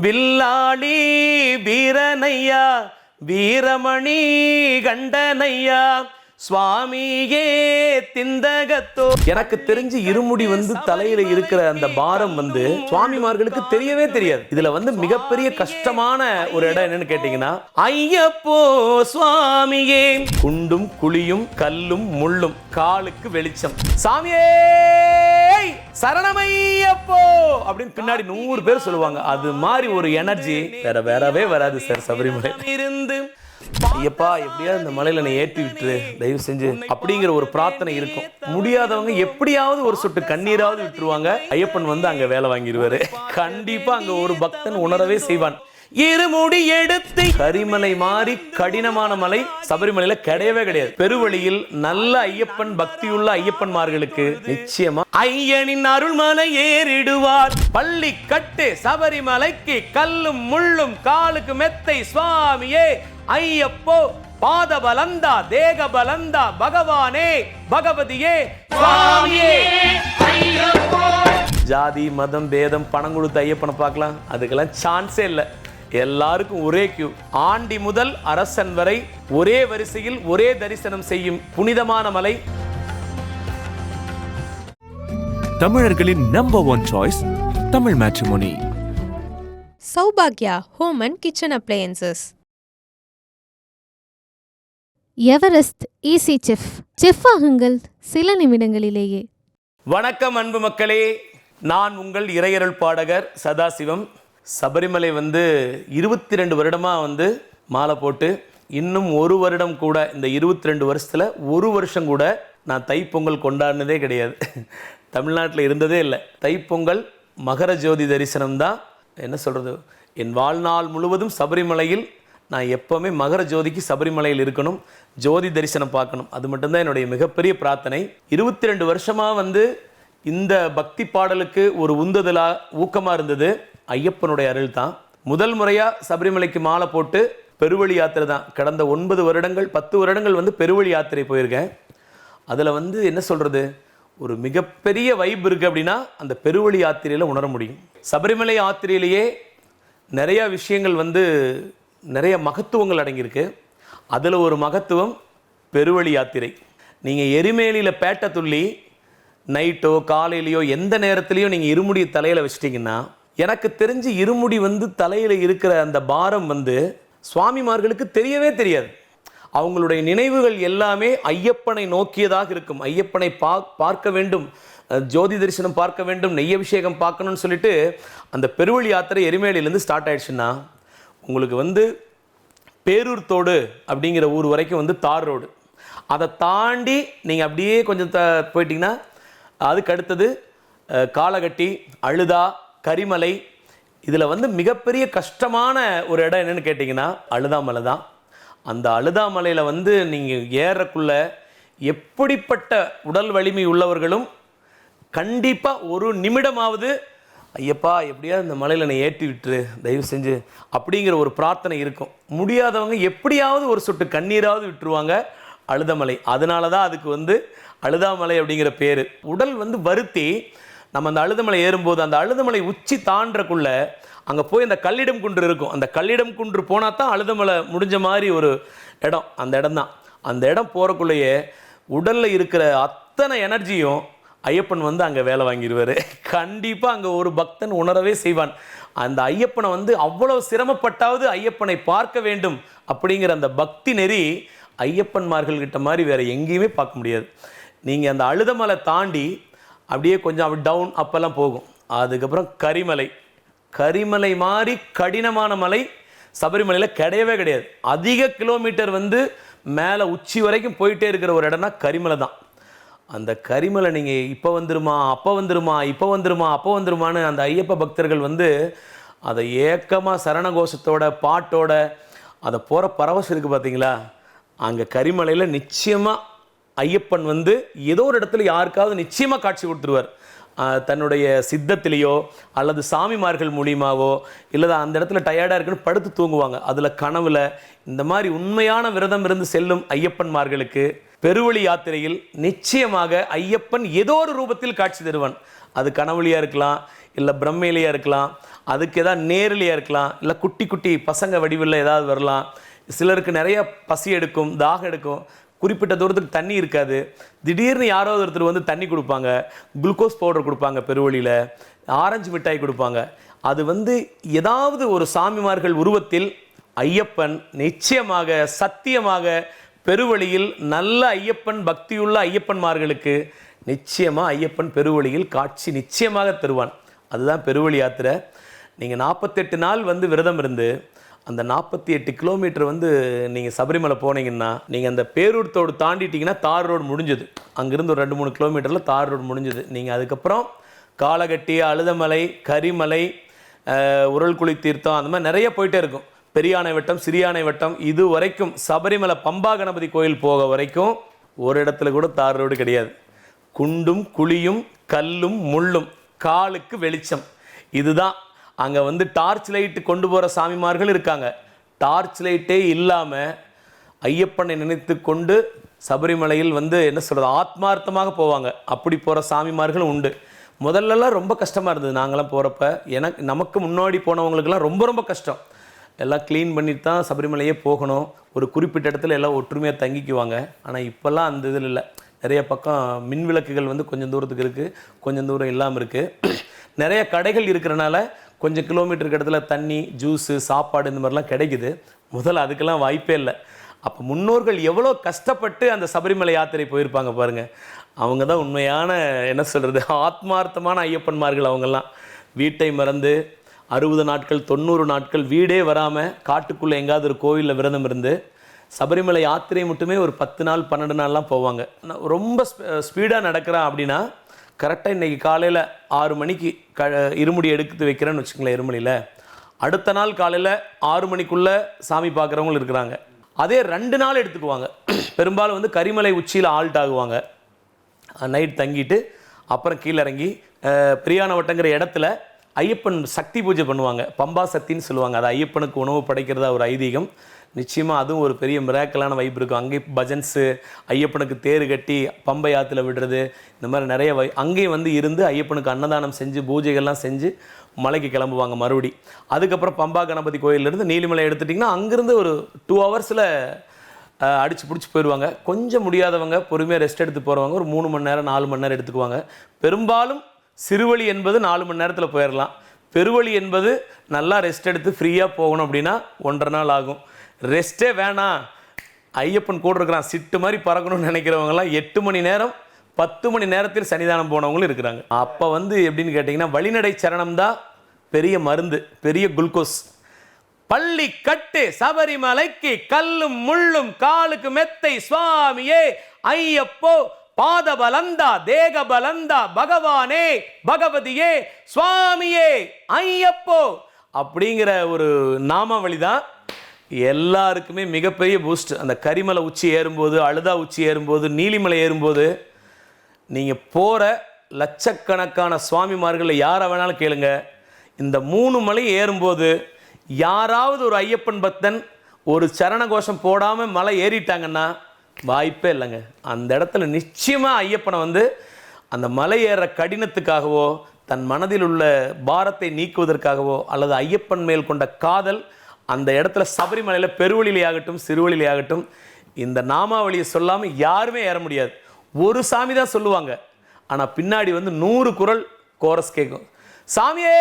வில்லாளி வீரனையா வீரமணி கண்டனையா சுவாமியே திந்தகத்தோ. எனக்கு தெரிஞ்சு இருமுடி தலையில இருக்கிற அந்த பாரம் சுவாமிமார்களுக்கு தெரியவே தெரியாது. இதுல மிகப்பெரிய கஷ்டமான ஒரு இடம் என்னன்னு கேட்டீங்கன்னா, ஐயப்போ சுவாமியே குண்டும் குழியும் கல்லும் முள்ளும் காலுக்கு வெளிச்சம் சாமியே சரணமையப்போ அப்படின்னு பின்னாடி 100 பேர் சொல்லுவாங்க. அது மாதிரி ஒரு எனர்ஜி வேறவே வராது சார். சபரிமலை இருந்து ஐயப்பா எப்படியாவது இந்த மலையில நீ ஏற்றி விட்டுரு தயவு செஞ்சு அப்படிங்கிற ஒரு பிரார்த்தனை இருக்கும். முடியாதவங்க எப்படியாவது ஒரு சொட்டு கண்ணீராவது விட்டுருவாங்க. ஐயப்பன் அங்க வேலை வாங்கிடுவாரு. கண்டிப்பா அங்க ஒரு பக்தன் உணரவே செய்வான். இருமுடி எடுத்து கரிமலை மாறி கடினமான மலை சபரிமலையில கிடையவே கிடையாது. பெருவழியில் நல்ல ஐயப்பன் பக்தியுள்ள ஐயப்பன்மார்களுக்கு நிச்சயமா ஐயனின் அருள்மலை ஏறிடுவார். பள்ளி கட்டு சபரிமலைக்கு கல்லும் முள்ளும் காலுக்கு மெத்தை சுவாமியே ஐயப்போ பாத பலந்தா தேக பலந்தா பகவானே பகவதியே சுவாமியே ஐயப்போ. ஜாதி மதம் பேதம் பணம் கொடுத்து ஐயப்பனை பார்க்கலாம், அதுக்கெல்லாம் சான்ஸே இல்லை. எல்லாருக்கும் ஒரே கியூ. ஆண்டி முதல் அரசன் வரை ஒரே வரிசையில் ஒரே தரிசனம் செய்யும் புனிதமான மலை. தமிழர்களின் number 1 choice Tamil matrimony. Sowbaghya home and kitchen appliances. Everest easy chef ஆகுங்கள் சில நிமிடங்களிலேயே. வணக்கம் அன்பு மக்களே, நான் உங்கள் இறையருள் பாடகர் சதாசிவம். சபரிமலை 22 வருடமா மாலை போட்டு, இன்னும் ஒரு வருடம் கூட, இந்த 22 வருஷத்துல ஒரு வருஷம் கூட நான் தைப்பொங்கல் கொண்டாடினதே கிடையாது. தமிழ்நாட்டில் இருந்ததே இல்லை. தைப்பொங்கல் மகர ஜோதி தரிசனம் தான். என்ன சொல்றது, என் வாழ்நாள் முழுவதும் சபரிமலையில் நான் எப்போவுமே மகர ஜோதிக்கு சபரிமலையில் இருக்கணும், ஜோதி தரிசனம் பார்க்கணும். அது மட்டும்தான் என்னுடைய மிகப்பெரிய பிரார்த்தனை. 22 வருஷமாக இந்த பக்தி பாடலுக்கு ஒரு உந்துதலாக ஊக்கமாக இருந்தது ஐயப்பனுடைய அருள் தான். முதல் முறையாக சபரிமலைக்கு மாலை போட்டு பெருவழி யாத்திரை தான். கடந்த 9 வருடங்கள் 10 வருடங்கள் பெருவழி யாத்திரை போயிருக்கேன். அதில் என்ன சொல்கிறது, ஒரு மிகப்பெரிய வைப் இருக்குது அப்படின்னா அந்த பெருவழி யாத்திரையில் உணர முடியும். சபரிமலை யாத்திரையிலேயே நிறையா விஷயங்கள் நிறைய மகத்துவங்கள் அடங்கியிருக்கு. அதில் ஒரு மகத்துவம் பெருவழி யாத்திரை. நீங்கள் எரிமேலியில் பேட்டை துள்ளி நைட்டோ காலையிலையோ எந்த நேரத்துலையோ நீங்கள் இருமுடி தலையில் வச்சிட்டிங்கன்னா, எனக்கு தெரிஞ்சு இருமுடி தலையில் இருக்கிற அந்த பாரம் சுவாமிமார்களுக்கு தெரியவே தெரியாது. அவங்களுடைய நினைவுகள் எல்லாமே ஐயப்பனை நோக்கியதாக இருக்கும். ஐயப்பனை பார்க்க வேண்டும், ஜோதி தரிசனம் பார்க்க வேண்டும், நெய்யபிஷேகம் பார்க்கணும்னு சொல்லிட்டு அந்த பெருவழி யாத்திரை எரிமேலிலேருந்து ஸ்டார்ட் ஆயிடுச்சுன்னா, உங்களுக்கு பேரூர் தோடு அப்படிங்கிற ஊர் வரைக்கும் தார் ரோடு. அதை தாண்டி நீங்கள் அப்படியே கொஞ்சம் போயிட்டிங்கன்னா அதுக்கு அடுத்தது காலகட்டி, அழுதா, கரிமலை. இதில் மிகப்பெரிய கஷ்டமான ஒரு இடம் என்னென்னு கேட்டிங்கன்னா அழுதாமலை தான். அந்த அழுதாமலையில் நீங்கள் ஏறக்குள்ள எப்படிப்பட்ட உடல் வலிமை உள்ளவர்களும் கண்டிப்பாக ஒரு நிமிடமாவது ஐயப்பா எப்படியாவது இந்த மலையில் என்னை ஏற்றி விட்டுரு தயவு செஞ்சு அப்படிங்கிற ஒரு பிரார்த்தனை இருக்கும். முடியாதவங்க எப்படியாவது ஒரு சொட்டு கண்ணீராவது விட்டுருவாங்க அழுதமலை. அதனால தான் அதுக்கு அழுதாமலை அப்படிங்கிற பேர். உடல் வருத்தி நம்ம அந்த அழுதமலை ஏறும்போது அந்த அழுதமலை உச்சி தாண்டக்குள்ள அங்கே போய் அந்த கல்லிடம் குன்று இருக்கும். அந்த கல்லிடம் குன்று போனால் தான் அழுதமலை முடிஞ்ச மாதிரி ஒரு இடம். அந்த இடம் தான். அந்த இடம் போகிறக்குள்ளேயே உடலில் இருக்கிற அத்தனை எனர்ஜியும் ஐயப்பன் அங்கே வேலை வாங்கிடுவார். கண்டிப்பாக அங்கே ஒரு பக்தன் உணரவே செய்வான். அந்த ஐயப்பனை அவ்வளோ சிரமப்பட்டாவது ஐயப்பனை பார்க்க வேண்டும் அப்படிங்கிற அந்த பக்தி நெறி ஐயப்பன்மார்கள்கிட்ட மாதிரி வேறு எங்கேயுமே பார்க்க முடியாது. நீங்கள் அந்த அழுதமலை தாண்டி அப்படியே கொஞ்சம் அப்படி டவுன் அப்பெல்லாம் போகும். அதுக்கப்புறம் கரிமலை மாதிரி கடினமான மலை சபரிமலையில் கிடையவே கிடையாது. அதிக கிலோமீட்டர் மேலே உச்சி வரைக்கும் போயிட்டே இருக்கிற ஒரு இடம்னா கரிமலை தான். அந்த கரிமலை நீங்கள் இப்போ வந்துருமா அப்போ வந்துருமா இப்போ வந்துருமா அப்போ வந்துருமான்னு அந்த ஐயப்ப பக்தர்கள் அதை ஏக்கமாக சரணகோஷத்தோட பாட்டோட அதை போகிற பரவசம் இருக்குது பார்த்தீங்களா. அங்கே கரிமலையில் நிச்சயமாக ஐயப்பன் ஏதோ ஒரு இடத்துல யாருக்காவது நிச்சயமாக காட்சி கொடுத்துருவார். தன்னுடைய சித்தத்திலேயோ அல்லது சாமிமார்கள் மூலியமாவோ, இல்லை அந்த இடத்துல டயர்டாக இருக்குன்னு படுத்து தூங்குவாங்க. அதில் கனவுல இந்த மாதிரி உண்மையான விரதம் இருந்து செல்லும் ஐயப்பன்மார்களுக்கு பெருவழி யாத்திரையில் நிச்சயமாக ஐயப்பன் ஏதோ ஒரு ரூபத்தில் காட்சி தருவான். அது கனவுலியாக இருக்கலாம், இல்லை பிரம்மையிலையாக இருக்கலாம், அதுக்கு ஏதாவது நேரலையாக இருக்கலாம், இல்லை குட்டி குட்டி பசங்க வடிவில் ஏதாவது வரலாம். சிலருக்கு நிறைய பசி எடுக்கும், தாகம் எடுக்கும், குறிப்பிட்ட தூரத்துக்கு தண்ணி இருக்காது. திடீர்னு யாராவது ஒருத்தர் வந்து தண்ணி கொடுப்பாங்க, குளுக்கோஸ் பவுடர் கொடுப்பாங்க, பெருவழியில் ஆரஞ்சு மிட்டாய் கொடுப்பாங்க. அது வந்து ஏதாவது ஒரு சாமிமார்கள் உருவத்தில் ஐயப்பன் நிச்சயமாக சத்தியமாக பெருவழியில் நல்ல ஐயப்பன் பக்தியுள்ள ஐயப்பன்மார்களுக்கு நிச்சயமாக ஐயப்பன் பெருவழியில் காட்சி நிச்சயமாக தருவான். அதுதான் பெருவழி யாத்திரை. நீங்கள் 48 நாள் வந்து விரதம் இருந்து அந்த 48 கிலோமீட்டர் வந்து நீங்கள் சபரிமலை போனீங்கன்னா, நீங்கள் அந்த பேரூர் தோடு தாண்டிட்டிங்கன்னா தார் ரோடு முடிஞ்சுது. அங்கேருந்து ஒரு 2-3 கிலோமீட்டரில் தார் ரோடு முடிஞ்சுது. நீங்கள் அதுக்கப்புறம் காலகட்டி, அழுதமலை, கரிமலை, உரல்குழி தீர்த்தம், அந்த மாதிரி நிறைய போயிட்டே இருக்கும். பெரியானை வட்டம், சிறியானை வட்டம், இது வரைக்கும் சபரிமலை பம்பா கணபதி கோயில் போக வரைக்கும் ஒரு இடத்துல கூட தார் ரோடு கிடையாது. குண்டும் குழியும் கல்லும் முள்ளும், காலுக்கு வெளிச்சம். இதுதான். அங்கே வந்து டார்ச் லைட்டு கொண்டு போகிற சாமிமார்கள் இருக்காங்க. டார்ச் லைட்டே இல்லாமல் ஐயப்பனை நினைத்து கொண்டு சபரிமலையில் வந்து என்ன சொல்கிறது ஆத்மார்த்தமாக போவாங்க. அப்படி போகிற சாமிமார்களும் உண்டு. முதல்லலாம் ரொம்ப கஷ்டமாக இருந்தது. நாங்களாம் போகிறப்ப நமக்கு முன்னாடி போனவங்களுக்கெல்லாம் ரொம்ப ரொம்ப கஷ்டம். எல்லாம் க்ளீன் பண்ணிட்டு தான் சபரிமலையே போகணும். ஒரு குறிப்பிட்ட இடத்துல எல்லாம் ஒற்றுமையாக தங்கிக்குவாங்க. ஆனால் இப்போல்லாம் அந்த இதில் இல்லை. நிறைய பக்கம் மின் விளக்குகள் வந்து கொஞ்சம் தூரத்துக்கு இருக்குது, கொஞ்சம் தூரம் இல்லாமல் இருக்குது. நிறைய கடைகள் இருக்கிறனால கொஞ்சம் கிலோமீட்டருக்கு இடத்துல தண்ணி, ஜூஸு, சாப்பாடு இந்த மாதிரிலாம் கிடைக்குது. முதல்ல அதுக்கெல்லாம் வாய்ப்பே இல்லை. அப்போ முன்னோர்கள் எவ்வளோ கஷ்டப்பட்டு அந்த சபரிமலை யாத்திரை போயிருப்பாங்க பாருங்கள். அவங்க தான் உண்மையான என்ன சொல்கிறது ஆத்மார்த்தமான ஐயப்பன்மார்கள். அவங்கெல்லாம் வீட்டை மறந்து 60 நாட்கள் 90 நாட்கள் வீடே வராமல் காட்டுக்குள்ளே எங்காவது ஒரு கோவிலில் விரதம் இருந்து சபரிமலை யாத்திரை மட்டுமே ஒரு 10 நாள் 12 நாள்லாம் போவாங்க. ரொம்ப ஸ்பீடாக நடக்கிறேன் அப்படின்னா கரெக்டாக இன்றைக்கி காலையில் 6 மணிக்கு இருமுடி எடுத்து வைக்கிறேன்னு வச்சுக்கங்களேன் இருமலியில், அடுத்த நாள் காலையில் 6 மணிக்குள்ளே சாமி பார்க்குறவங்களும் இருக்கிறாங்க. அதே 2 நாள் எடுத்துக்குவாங்க. பெரும்பாலும் வந்து கரிமலை உச்சியில் ஆல்ட் ஆகுவாங்க. நைட் தங்கிட்டு அப்புறம் கீழே இறங்கி பிரியான வட்டங்கிற இடத்துல ஐயப்பன் சக்தி பூஜை பண்ணுவாங்க. பம்பா சக்தின்னு சொல்லுவாங்க. அது ஐயப்பனுக்கு உணவு படைக்கிறதா ஒரு ஐதீகம். நிச்சயமாக அதுவும் ஒரு பெரிய மிராக்கலான வைப் இருக்கும். அங்கேயும் பஜன்ஸு, ஐயப்பனுக்கு தேர் கட்டி பம்பை ஆற்றுல விடுறது, இந்த மாதிரி நிறைய அங்கேயும் வந்து இருந்து ஐயப்பனுக்கு அன்னதானம் செஞ்சு பூஜைகள்லாம் செஞ்சு மலைக்கு கிளம்புவாங்க மறுபடி. அதுக்கப்புறம் பம்பா கணபதி கோயிலேருந்து நீலிமலை எடுத்துட்டிங்கன்னா அங்கேருந்து ஒரு 2 ஹவர்ஸில் அடித்து பிடிச்சி போயிடுவாங்க. கொஞ்சம் முடியாதவங்க பொறுமையாக ரெஸ்ட் எடுத்து போகிறவங்க ஒரு 3 மணி நேரம் 4 மணி நேரம் எடுத்துக்குவாங்க. பெரும்பாலும் சிறுவழி என்பது 4 மணி நேரத்தில் போயிடலாம். பெருவழி என்பது நல்லா ரெஸ்ட் எடுத்து ஃப்ரீயாக போகணும் அப்படின்னா 1.5 நாள் ஆகும். ரெஸ்ட்டே வேணாம், ஐயப்பன் கூட இருக்கிறான், சிட்டு மாதிரி பறக்கணும்னு நினைக்கிறவங்கலாம் 8 மணி நேரம் 10 மணி நேரத்தில் சன்னிதானம் போனவங்களும் இருக்கிறாங்க. அப்போ வந்து எப்படின்னு கேட்டிங்கன்னா வழிநடை சரணம் தான் பெரிய மருந்து, பெரிய குளுக்கோஸ். பள்ளி கட்டு சபரிமலைக்கு கல்லும் முள்ளும் காலுக்கு மெத்தை சுவாமியே ஐயப்போ பாத பலந்தா தேக பலந்தா பகவானே பகவதியே சுவாமியே ஐயப்போ அப்படிங்கிற ஒரு நாமாவளி தான் எல்லாருக்குமே மிகப்பெரிய பூஸ்ட். அந்த கரிமலை உச்சி ஏறும்போது, அழுதா உச்சி ஏறும்போது, நீலிமலை ஏறும்போது நீங்கள் போகிற லட்சக்கணக்கான சுவாமிமார்களில் யாரை வேணாலும் கேளுங்க, இந்த 3 மலை ஏறும்போது யாராவது ஒரு ஐயப்பன் பக்தன் ஒரு சரண கோஷம் போடாமல் மலை ஏறிட்டாங்கன்னா வாய்ப்பே இல்லைங்க. அந்த இடத்துல நிச்சயமாக ஐயப்பனை வந்து அந்த மலை ஏற கடினத்துக்காகவோ தன் மனதில் உள்ள பாரத்தை நீக்குவதற்காகவோ அல்லது ஐயப்பன் மேல் கொண்ட காதல் அந்த இடத்துல சபரிமலையில் பெருவழியிலே ஆகட்டும் சிறுவழியிலே ஆகட்டும் இந்த நாமாவளியை சொல்லாமல் யாருமே ஏற முடியாது. ஒரு சாமி தான் சொல்லுவாங்க, ஆனால் பின்னாடி வந்து 100 குரல் கோரஸ் கேட்கும். சாமியே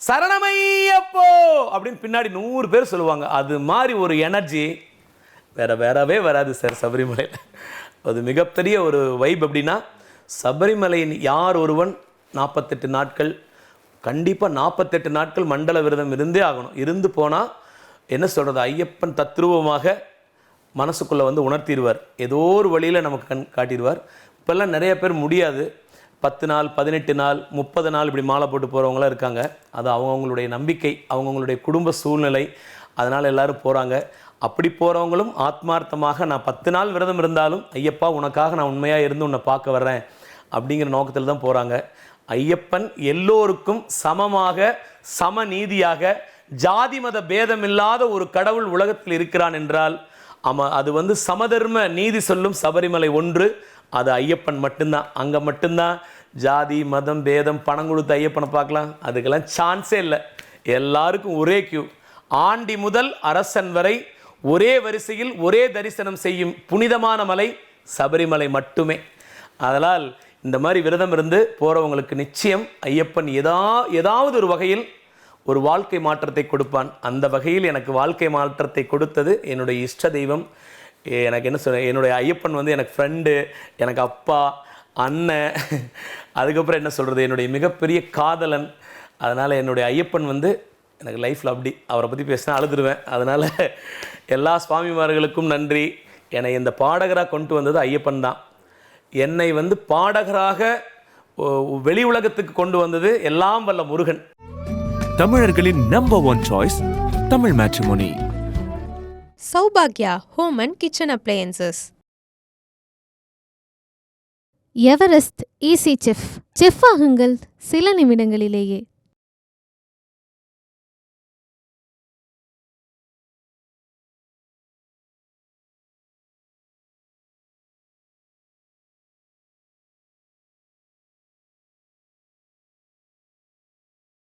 சரணமையப்போ அப்படின்னு பின்னாடி 100 பேர் சொல்லுவாங்க. அது மாதிரி ஒரு எனர்ஜி வேறவே வராது சார் சபரிமலையில். அது மிகப்பெரிய ஒரு வைப். அப்படின்னா சபரிமலையின் யார் ஒருவன் 48 நாட்கள் கண்டிப்பாக 48 நாட்கள் மண்டல விரதம் இருந்தே ஆகணும். இருந்து போனால் என்ன சொல்கிறது ஐயப்பன் தத்ரூபமாக மனசுக்குள்ளே வந்து உணர்த்திடுவார். ஏதோ ஒரு வழியில் நமக்கு காட்டிடுவார். இப்போல்லாம் நிறைய பேர் முடியாது. 10 நாள் 18 நாள் 30 நாள் இப்படி மாலை போட்டு போகிறவங்களாம் இருக்காங்க. அது அவங்கவுங்களுடைய நம்பிக்கை, அவங்கவுங்களுடைய குடும்ப சூழ்நிலை, அதனால் எல்லோரும் போகிறாங்க. அப்படி போகிறவங்களும் ஆத்மார்த்தமாக நான் 10 நாள் விரதம் இருந்தாலும் ஐயப்பா உனக்காக நான் உண்மையாக இருந்து உன்னை பார்க்க வர்றேன் அப்படிங்கிற நோக்கத்தில் தான் போகிறாங்க. ஐயப்பன் எல்லோருக்கும் சமமாக சமநீதியாக ஜாதி மத பேதமில்லாத ஒரு கடவுள் உலகத்தில் இருக்கிறான் என்றால் அது வந்து சமதர்ம நீதி சொல்லும் சபரிமலை ஒன்று. அது ஐயப்பன் மட்டும்தான். அங்கே மட்டும்தான் ஜாதி மதம் பேதம் பணம் கொடுத்து ஐயப்பனை பார்க்கலாம், அதுக்கெல்லாம் சான்ஸே இல்லை. எல்லாருக்கும் ஒரே கியூ. ஆண்டி முதல் அரசன் வரை ஒரே வரிசையில் ஒரே தரிசனம் செய்யும் புனிதமான மலை சபரிமலை மட்டுமே. அதனால் இந்த மாதிரி விரதம் இருந்து போகிறவங்களுக்கு நிச்சயம் ஐயப்பன் ஏதாவது ஒரு வகையில் ஒரு வாழ்க்கை மாற்றத்தை கொடுப்பான். அந்த வகையில் எனக்கு வாழ்க்கை மாற்றத்தை கொடுத்தது என்னுடைய இஷ்ட தெய்வம். எனக்கு என்ன சொல்ல, என்னுடைய ஐயப்பன் வந்து எனக்கு ஃப்ரெண்டு, எனக்கு அப்பா, அண்ணன், அதுக்கப்புறம் என்ன சொல்கிறது, என்னுடைய மிகப்பெரிய காதலன். அதனால் என்னுடைய ஐயப்பன் வந்து எனக்கு லைஃப்பில் அப்படி அவரை பற்றி பேசினா அழுதுருவேன். அதனால் எல்லா சுவாமிமார்களுக்கும் நன்றி. என்னை இந்த பாடகராக கொண்டு வந்தது ஐயப்பன் தான். என்னை வந்து பாடகராக வெளி உலகத்துக்கு கொண்டு வந்தது எல்லாம் வல்ல முருகன். தமிழர்களின் number one choice Tamil matrimony. Sowbaghya home and kitchen appliances. Everest easy chef. Chef ஆகுங்கள் சில நிமிடங்களிலேயே.